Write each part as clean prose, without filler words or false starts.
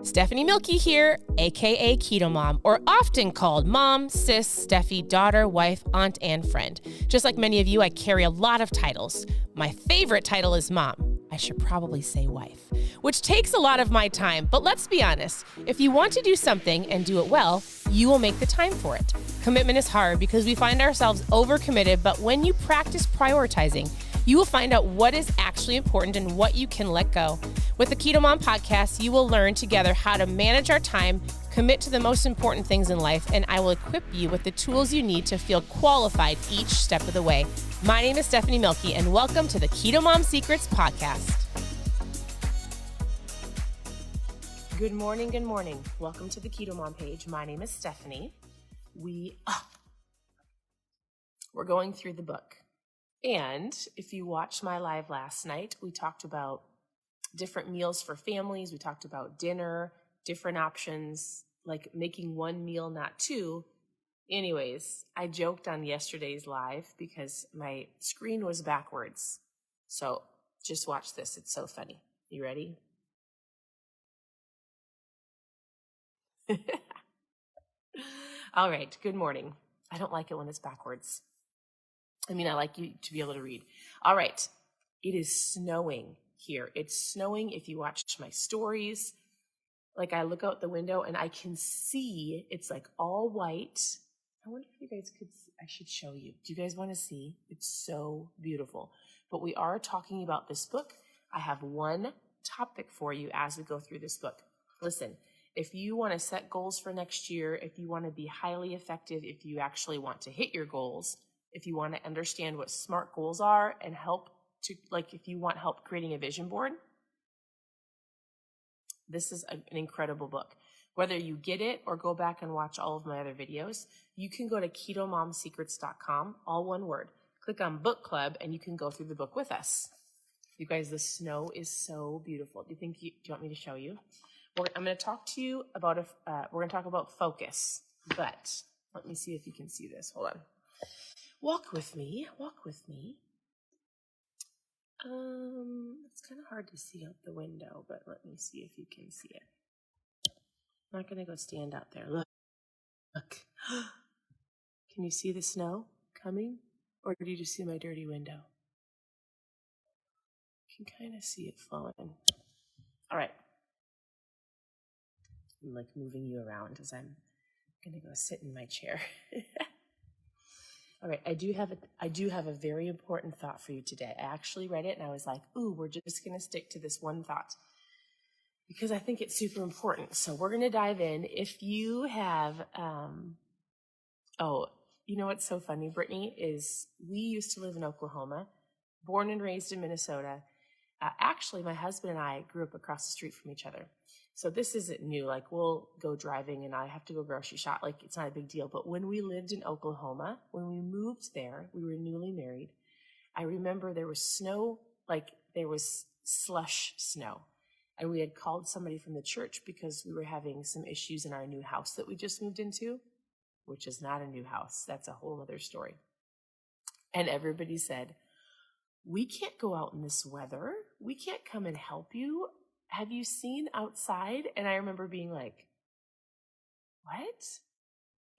Stephanie Milky here, aka Keto Mom, or often called mom, sis, Steffi, daughter, wife, aunt, and friend. Just like many of you, I carry a lot of titles. My favorite title is mom. I should probably say wife, which takes a lot of my time. But let's be honest, if you want to do something and do it well, you will make the time for it. Commitment is hard because we find ourselves overcommitted, but when you practice prioritizing, you will find out what is actually important and what you can let go. With the Keto Mom podcast, you will learn together how to manage our time, commit to the most important things in life, and I will equip you with the tools you need to feel qualified each step of the way. My name is Stephanie Milky, and welcome to the Keto Mom Secrets podcast. Good morning, good morning. Welcome to the Keto Mom page. My name is Stephanie. We're going through the book. And if you watched my live last night, we talked about different meals for families. We talked about dinner, different options, like making one meal, not two. Anyways, I joked on yesterday's live because my screen was backwards. So just watch this. It's so funny. You ready? All right. Good morning. I don't like it when it's backwards. I like you to be able to read. All right. It is snowing here. It's snowing. If you watched my stories, like I look out the window and I can see it's like all white. I wonder if you guys could, I should show you. Do you guys want to see? It's so beautiful. But we are talking about this book. I have one topic for you as we go through this book. Listen, if you want to set goals for next year, if you want to be highly effective, if you actually want to hit your goals, if you want to understand what SMART goals are and if you want help creating a vision board, this is an incredible book. Whether you get it or go back and watch all of my other videos, you can go to ketomomsecrets.com, all one word. Click on book club and you can go through the book with us. You guys, the snow is so beautiful. Do you want me to show you? I'm going to talk to you about, we're going to talk about focus, but let me see if you can see this. Hold on. Walk with me. It's kind of hard to see out the window, but let me see if you can see it. I'm not going to go stand out there. Look. Can you see the snow coming? Or do you just see my dirty window? You can kind of see it flowing. All right. I'm moving you around as I'm going to go sit in my chair. All right, I do have a very important thought for you today. I actually read it and I was like, ooh, we're just going to stick to this one thought because I think it's super important. So we're going to dive in. If you have, you know what's so funny, Brittany, is we used to live in Oklahoma, born and raised in Minnesota. Actually, my husband and I grew up across the street from each other. So this isn't new. We'll go driving and I have to go grocery shop. It's not a big deal. But when we lived in Oklahoma, when we moved there, we were newly married. I remember there was snow, there was slush snow. And we had called somebody from the church because we were having some issues in our new house that we just moved into, which is not a new house. That's a whole other story. And everybody said, we can't go out in this weather. We can't come and help you. Have you seen outside? And I remember being like, what?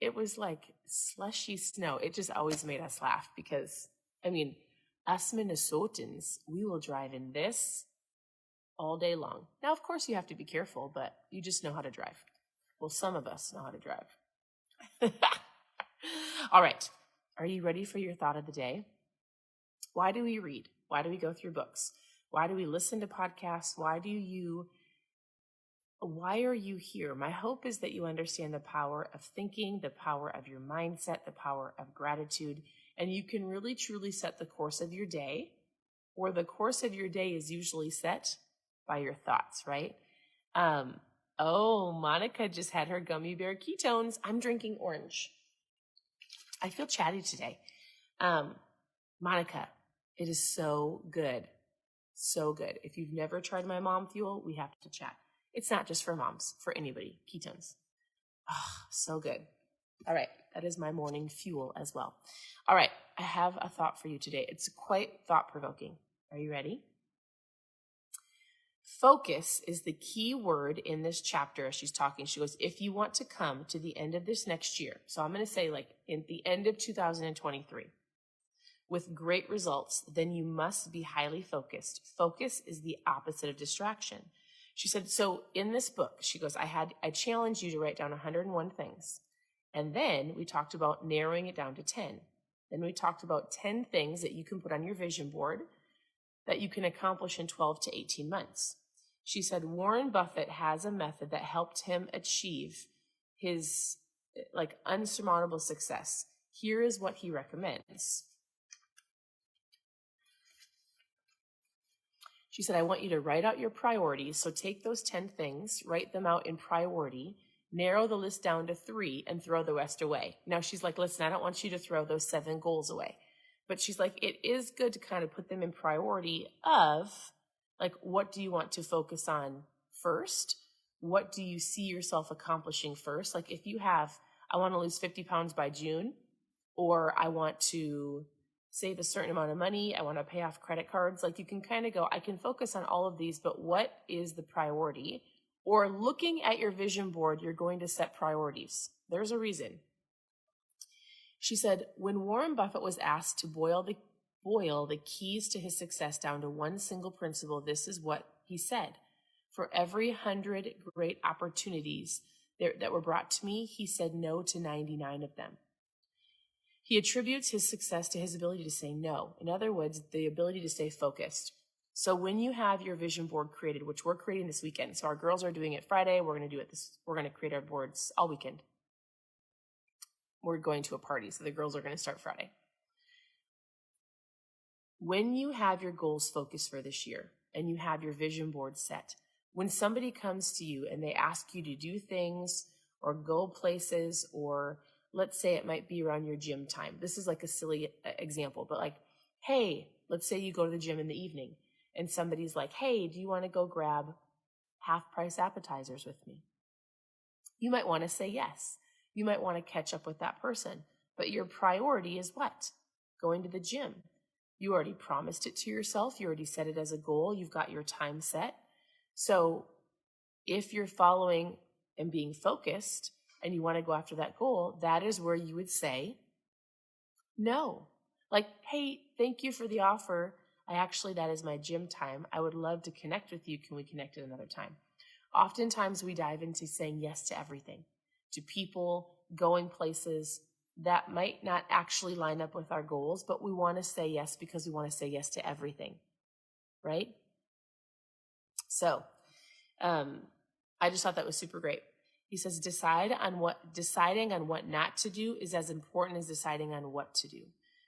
It was like slushy snow. It just always made us laugh because, us Minnesotans, we will drive in this all day long. Now, of course, you have to be careful, but you just know how to drive. Well, some of us know how to drive. All right. Are you ready for your thought of the day? Why do we read? Why do we go through books? Why do we listen to podcasts? Why are you here? My hope is that you understand the power of thinking, the power of your mindset, the power of gratitude, and you can really truly set the course of your day, or the course of your day is usually set by your thoughts, right? Monica just had her gummy bear ketones. I'm drinking orange. I feel chatty today. Monica, it is so good. So good. If you've never tried my mom fuel, we have to chat. It's not just for moms, for anybody. Ketones. So good. All right. That is my morning fuel as well. All right. I have a thought for you today. It's quite thought-provoking. Are you ready? Focus is the key word in this chapter as she's talking. She goes, if you want to come to the end of this next year, so I'm going to say like in the end of 2023, with great results, then you must be highly focused. Focus is the opposite of distraction. She said, so in this book, she goes, I challenge you to write down 101 things. And then we talked about narrowing it down to 10. Then we talked about 10 things that you can put on your vision board that you can accomplish in 12 to 18 months. She said, Warren Buffett has a method that helped him achieve his like unsurmountable success. Here is what he recommends. She said, I want you to write out your priorities. So take those 10 things, write them out in priority, narrow the list down to 3 and throw the rest away. Now she's like, listen, I don't want you to throw those 7 goals away. But she's like, it is good to kind of put them in priority of like, what do you want to focus on first? What do you see yourself accomplishing first? Like if you have, I want to lose 50 pounds by June, or I want to save a certain amount of money, I want to pay off credit cards. Like you can kind of go, I can focus on all of these, but what is the priority? Or looking at your vision board, you're going to set priorities. There's a reason. She said, when Warren Buffett was asked to boil the keys to his success down to one single principle, this is what he said. For every 100 great opportunities that were brought to me, he said no to 99 of them. He attributes his success to his ability to say no. In other words, the ability to stay focused. So when you have your vision board created, which we're creating this weekend, so our girls are doing it Friday, we're going to create our boards all weekend. We're going to a party, so the girls are going to start Friday. When you have your goals focused for this year and you have your vision board set, when somebody comes to you and they ask you to do things or go places, or let's say it might be around your gym time. This is like a silly example, but like, hey, let's say you go to the gym in the evening and somebody's like, hey, do you want to go grab half-price appetizers with me? You might want to say yes. You might want to catch up with that person, but your priority is what? Going to the gym. You already promised it to yourself. You already set it as a goal. You've got your time set. So if you're following and being focused and you want to go after that goal, that is where you would say no. Like, hey, thank you for the offer. That is my gym time. I would love to connect with you. Can we connect at another time? Oftentimes we dive into saying yes to everything, to people, going places that might not actually line up with our goals, but we want to say yes because we want to say yes to everything, right? So I just thought that was super great. He says, deciding on what not to do is as important as deciding on what to do.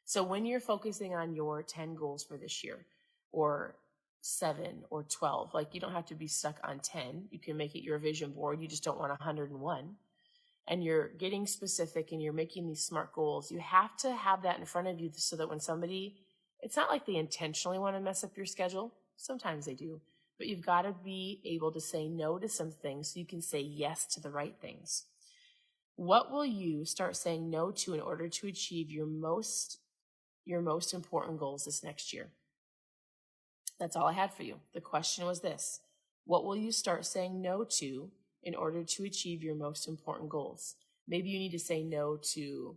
So when you're focusing on your 10 goals for this year, or 7 or 12, like you don't have to be stuck on 10. You can make it your vision board. You just don't want 101. And you're getting specific and you're making these SMART goals. You have to have that in front of you so that when somebody, it's not like they intentionally want to mess up your schedule. Sometimes they do. But you've got to be able to say no to some things so you can say yes to the right things. What will you start saying no to in order to achieve your most important goals this next year? That's all I had for you. The question was this: what will you start saying no to in order to achieve your most important goals? Maybe you need to say no to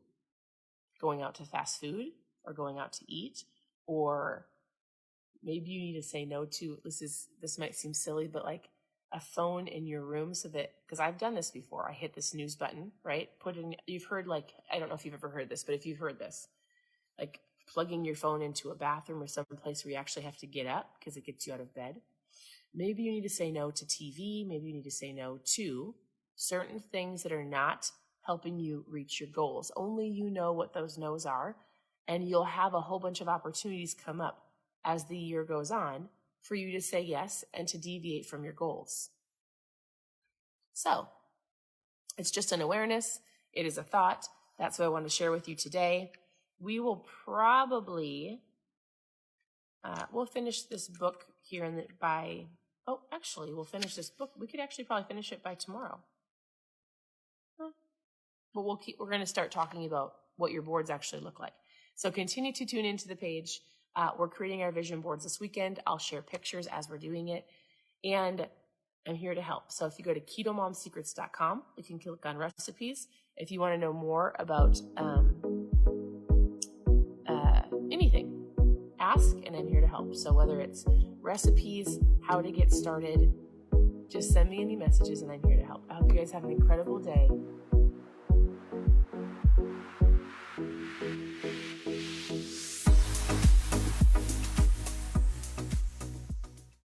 going out to fast food or going out to eat, or maybe you need to say no to, this might seem silly, but like a phone in your room, so that, because I've done this before, I hit the snooze button, right? You've heard, like, I don't know if you've ever heard this, but if you've heard this, like plugging your phone into a bathroom or some place where you actually have to get up because it gets you out of bed. Maybe you need to say no to TV. Maybe you need to say no to certain things that are not helping you reach your goals. Only you know what those no's are, and you'll have a whole bunch of opportunities come up as the year goes on for you to say yes and to deviate from your goals. So it's just an awareness. It is a thought. That's what I want to share with you today. We will probably, we'll finish this book here we'll finish this book. We could actually probably finish it by tomorrow. But we're going to start talking about what your boards actually look like. So continue to tune into the page. We're creating our vision boards this weekend. I'll share pictures as we're doing it. And I'm here to help. So if you go to ketomomsecrets.com, you can click on recipes. If you want to know more about anything, ask, and I'm here to help. So whether it's recipes, how to get started, just send me any messages and I'm here to help. I hope you guys have an incredible day.